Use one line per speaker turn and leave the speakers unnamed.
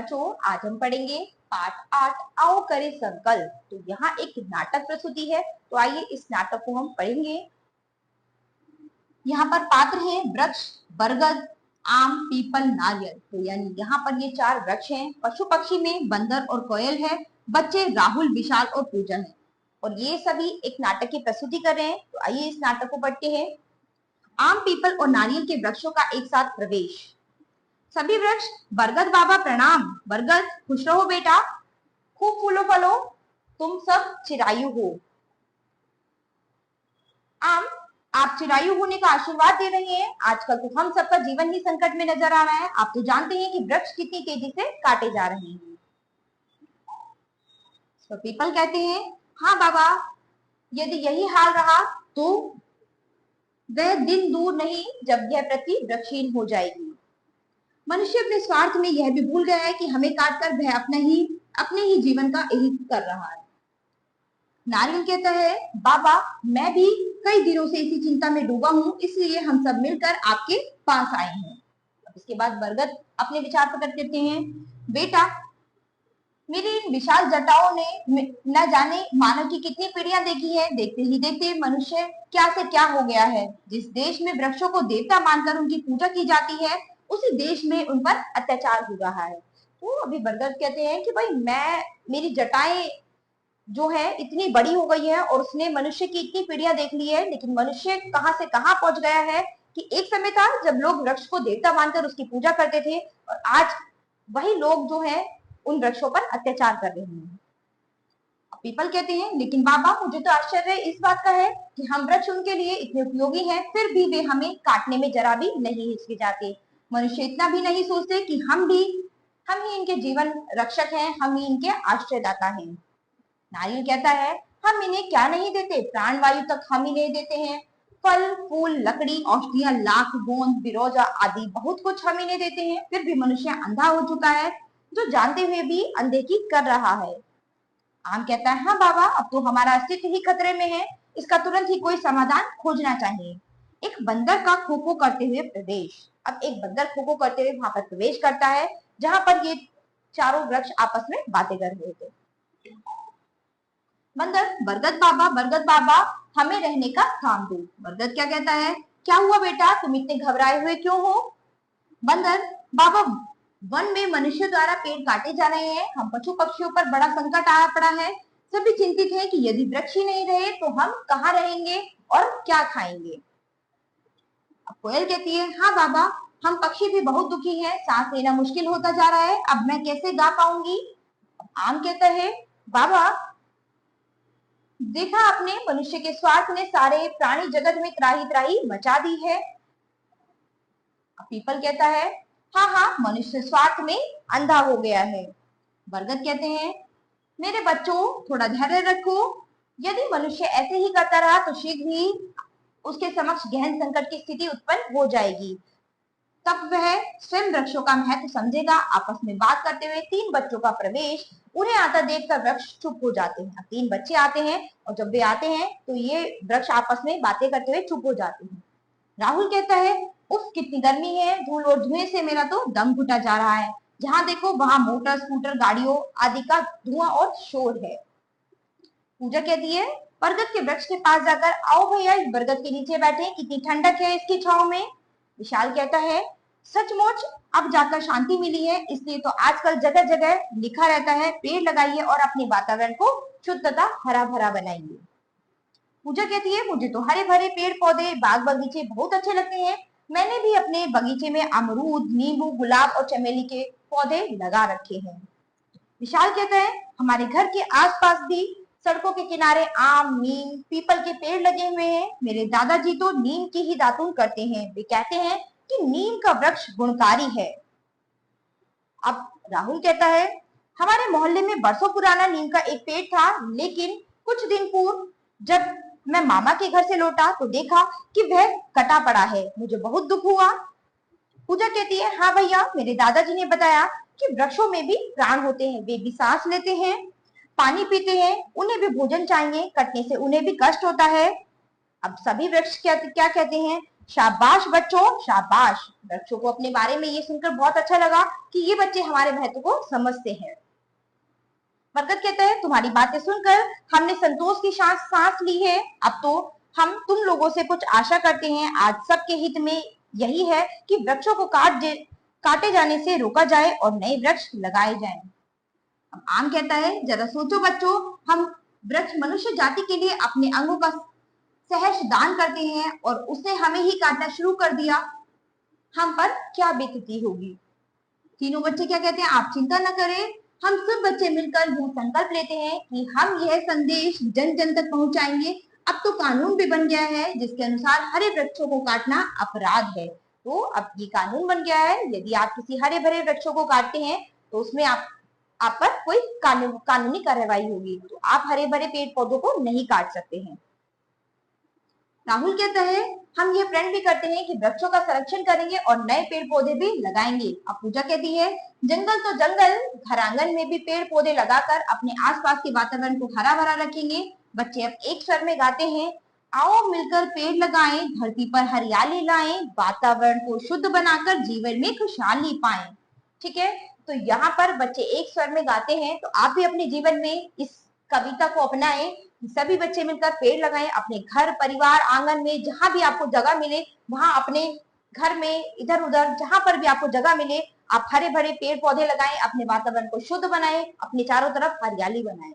बच्चों, आज हम पढ़ेंगे पाठ 8 आओ करें संकल्प। तो यहाँ एक नाटक प्रस्तुति है, तो आइए इस नाटक को हम पढ़ेंगे। यहाँ पर पात्र है वृक्ष, बरगद, आम, पीपल, नारियल। तो यानी यहाँ पर ये 4 वृक्ष हैं। पशु पक्षी में बंदर और कोयल है। बच्चे राहुल, विशाल और पूजा है। और ये सभी एक नाटक की प्रस्तुति कर रहे हैं। तो आइए इस नाटक को पढ़ते हैं। आम, पीपल और नारियल के वृक्षों का एक साथ प्रवेश। सभी वृक्ष, बरगद बाबा प्रणाम। बरगद, खुश रहो बेटा, खूब फूलो फलो, तुम सब चिरायु हो। आम, आप चिरायु होने का आशीर्वाद दे रहे हैं। आजकल तो हम सबका जीवन ही संकट में नजर आ रहा है। आप तो जानते हैं कि वृक्ष कितनी तेजी से काटे जा रहे हैं। तो पीपल कहते हैं, हाँ बाबा, यदि यही हाल रहा तो वह दिन दूर नहीं जब यह पृथ्वी वृक्षहीन हो जाएगी। मनुष्य अपने स्वार्थ में यह भी भूल गया है कि हमें काटकर वह अपने ही जीवन का अहित कर रहा है। नारियल कहता है, बाबा, मैं भी कई दिनों से इसी चिंता में डूबा हूँ, इसलिए हम सब मिलकर आपके पास आए हैं। अब इसके बाद बरगद अपने विचार प्रकट करते हैं। बेटा, मेरी इन विशाल जटाओं ने न जाने मानव की कितनी पीढ़ियां देखी है। देखते ही देखते मनुष्य क्या से क्या हो गया है। जिस देश में वृक्षों को देवता मानकर उनकी पूजा की जाती है, उसी देश में उन पर अत्याचार हो रहा है। तो अभी बरगद कहते हैं कि भाई मेरी जटाएं जो है इतनी बड़ी हो गई है और उसने मनुष्य की इतनी पीढ़ियां देख ली है, लेकिन मनुष्य कहां से कहां पहुंच गया है कि एक समय था जब लोग वृक्ष को देवता मानकर उसकी पूजा करते थे, और आज वही लोग जो है उन वृक्षों पर अत्याचार कर रहे हैं। पीपल कहते हैं, लेकिन बाबा, मुझे तो आश्चर्य इस बात का है कि हम वृक्ष उनके लिए इतने उपयोगी हैं, फिर भी वे हमें काटने में जरा भी नहीं हिचकिचाते। मनुष्य इतना भी नहीं सोचते कि हम ही इनके जीवन रक्षक हैं, हम ही इनके आश्रयदाता हैं। नारियल कहता है, हम इन्हें क्या नहीं देते, प्राण वायु तक हम ही नहीं देते हैं। फल, फूल, लकड़ी, औषधियां, लाख, गोंद, बिरोजा आदि बहुत कुछ हम इन्हें देते हैं, फिर भी मनुष्य अंधा हो चुका है, जो जानते हुए भी अनदेखी कर रहा है। आम कहता है, हाँ बाबा, अब तो हमारा अस्तित्व ही खतरे में है, इसका तुरंत ही कोई समाधान खोजना चाहिए। एक बंदर का खो खो करते हुए प्रवेश। अब एक बंदर खो खो करते हुए वहां पर प्रवेश करता है जहां पर ये चारों वृक्ष आपस में बातें कर रहे थे। बंदर, बरगद बाबा, हमें रहने का स्थान दो। बरगद क्या कहता है, क्या हुआ बेटा, तुम इतने घबराए हुए क्यों हो। बंदर, बाबा, वन में मनुष्य द्वारा पेड़ काटे जा रहे हैं, हम पशु पक्षियों पर बड़ा संकट आ पड़ा है। सभी चिंतित हैं कि यदि वृक्ष ही नहीं रहे तो हम कहाँ रहेंगे और क्या खाएंगे। अब कोयल कहती है, हाँ बाबा, हम पक्षी भी बहुत दुखी हैं, सांस लेना मुश्किल होता जा रहा है, अब मैं कैसे गा पाऊंगी। आम कहता है, बाबा, देखा आपने, मनुष्य के स्वार्थ ने सारे प्राणी जगत में त्राही त्राही मचा दी है। पीपल कहता है, हाँ हाँ, मनुष्य स्वार्थ में अंधा हो गया है। बरगद कहते हैं, मेरे बच्चों, थोड़ा धैर्य रखो, यदि मनुष्य ऐसे ही करता रहा तो शीघ्र ही उसके समक्ष गहन संकट की स्थिति उत्पन्न हो जाएगी। तब वह स्वयं वृक्षों का महत्व समझेगा। आपस में बात करते हुए 3 बच्चों का प्रवेश। उन्हें आता देखकर वृक्ष चुप हो जाते हैं। अब 3 बच्चे आते हैं और जब वे आते हैं तो ये वृक्ष आपस में बातें करते हुए चुप हो जाते हैं। राहुल कहता है, उफ, कितनी गर्मी है, धूल और धुएं से मेरा तो दम घुटा जा रहा है। जहां देखो वहां मोटर, स्कूटर, गाड़ियों आदि का धुआं और शोर है। पूजा कहती है, बरगद के वृक्ष के पास जाकर, आओ भैया, इस बरगद के नीचे बैठे, कितनी ठंडक है इसकी छांव में। विशाल कहता है, सचमुच अब जाकर शांति मिली है, इसलिए तो आजकल जगह जगह लिखा रहता है, पेड़ लगाइए और अपने वातावरण को शुद्ध तथा हरा भरा बनाइए। पूजा कहती है, मुझे तो हरे भरे पेड़ पौधे, बाग बगीचे बहुत अच्छे लगते हैं। मैंने भी अपने बगीचे में अमरूद, नींबू, गुलाब और चमेली के पौधे लगा रखे हैं। विशाल कहता है, हमारे घर के आसपास भी सड़कों के किनारे आम, नीम, पीपल के पेड़ लगे हुए हैं। मेरे दादाजी तो नीम की ही दातून करते हैं। वे कहते हैं कि नीम का वृक्ष गुणकारी है। अब राहुल कहता है, हमारे मोहल्ले में बरसों पुराना नीम का एक पेड़ था, लेकिन कुछ दिन पूर्व जब मैं मामा के घर से लौटा तो देखा कि वह कटा पड़ा है। मुझे बहुत दुख हुआ। पूजा कहती है, हाँ भैया, मेरे दादाजी ने बताया कि वृक्षों में भी प्राण होते हैं, वे भी सांस लेते हैं, पानी पीते हैं, उन्हें भी भोजन चाहिए, कटने से उन्हें भी कष्ट होता है। अब सभी वृक्ष क्या कहते हैं, शाबाश बच्चों, शाबाश। बच्चों को अपने बारे में ये सुनकर बहुत अच्छा लगा कि ये बच्चे हमारे महत्व को समझते हैं। बरकत कहता है तुम्हारी बातें सुनकर हमने संतोष की सांस ली है। अब तो हम तुम लोगों से कुछ आशा करते हैं। आज सबके हित में यही है कि वृक्षों को काटे जाने से रोका जाए और नए वृक्ष लगाए जाएं। अब आम कहता है जरा सोचो बच्चों, हम वृक्ष मनुष्य जाति के लिए अपने अंगों का सहर्ष दान करते हैं और उसे हमें ही काटना शुरू कर दिया, हम पर क्या बीतती होगी। तीनों बच्चे क्या कहते हैं, आप चिंता न करें, हम सब बच्चे मिलकर यह संकल्प लेते हैं कि हम यह संदेश जन जन तक पहुंचाएंगे। अब तो कानून भी बन गया है जिसके अनुसार हरे वृक्षों को काटना अपराध है। तो अब ये कानून बन गया है, यदि आप किसी हरे भरे वृक्षों को काटते हैं तो उसमें आप पर कोई कानूनी कार्रवाई होगी। तो आप हरे भरे पेड़ पौधों को नहीं काट सकते हैं। राहुल कहता है हम ये प्रण भी करते हैं कि वृक्षों का संरक्षण करेंगे और नए पेड़ पौधे भी लगाएंगे। अब पूजा कहती है जंगल तो जंगल, घर आंगन में भी पेड़ पौधे लगाकर अपने आसपास के वातावरण को हरा भरा रखेंगे। बच्चे अब एक स्वर में गाते हैं, आओ मिलकर पेड़ लगाएं, धरती पर हरियाली लाएं, वातावरण को शुद्ध बनाकर जीवन में खुशहाली पाएं। ठीक है, तो यहाँ पर बच्चे एक स्वर में गाते हैं। तो आप भी अपने जीवन में इस कविता को अपनाएं, सभी बच्चे मिलकर पेड़ लगाएं। अपने घर परिवार आंगन में जहां भी आपको जगह मिले, वहां अपने घर में इधर उधर जहां पर भी आपको जगह मिले, आप हरे भरे पेड़ पौधे लगाएं, अपने वातावरण को शुद्ध बनाएं, अपने चारों तरफ हरियाली बनाएं।